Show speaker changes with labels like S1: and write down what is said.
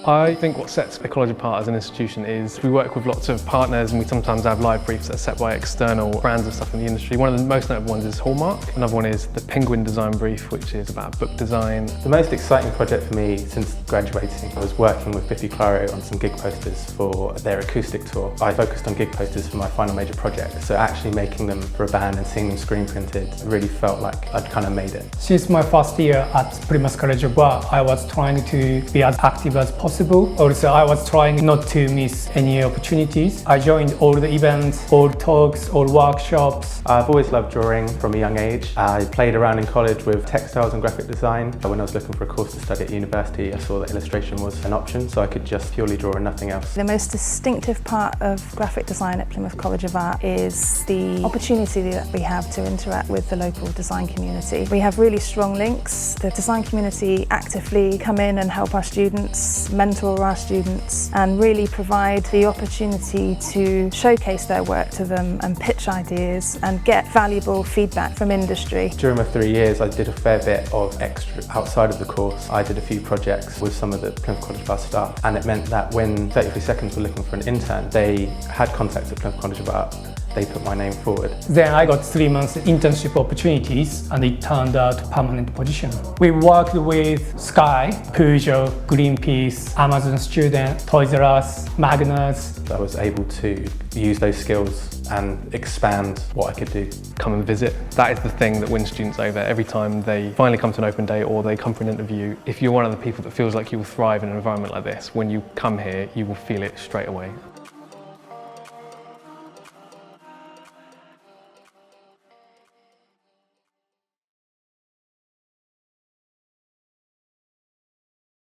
S1: I think what sets a college apart as an institution is we work with lots of partners, and we sometimes have live briefs that are set by external brands of stuff in the industry. One of the most notable ones is Hallmark. Another one is the Penguin Design Brief, which is about book design.
S2: The most exciting project for me since graduating was working with Biffy Clyro on some gig posters for their acoustic tour. I focused on gig posters for my final major project, so actually making them for a band and seeing them screen printed really felt like I'd kind of made it.
S3: Since my first year at Plymouth College of Art, I was trying to be as active as possible. Also, I was trying not to miss any opportunities. I joined all the events, all talks, all workshops.
S2: I've always loved drawing from a young age. I played around in college with textiles and graphic design. When I was looking for a course to study at university, I saw that illustration was an option, so I could just purely draw and nothing else.
S4: The most distinctive part of graphic design at Plymouth College of Art is the opportunity that we have to interact with the local design community. We have really strong links. The design community actively come in and help our students, mentor our students, and really provide the opportunity to showcase their work to them and pitch ideas and get valuable feedback from industry.
S2: During my 3 years, I did a fair bit of extra outside of the course. I did a few projects with some of the Plymouth College of Art staff, and it meant that when 33 Seconds were looking for an intern, they had contacts at Plymouth College of Art. They put my name forward.
S3: Then I got 3 months internship opportunities, and it turned out to permanent position. We worked with Sky, Peugeot, Greenpeace, Amazon Student, Toys R Us, Magnus.
S2: I was able to use those skills and expand what I could do.
S1: Come and visit. That is the thing that wins students over every time they finally come to an open day or they come for an interview. If you're one of the people that feels like you will thrive in an environment like this, when you come here, you will feel it straight away.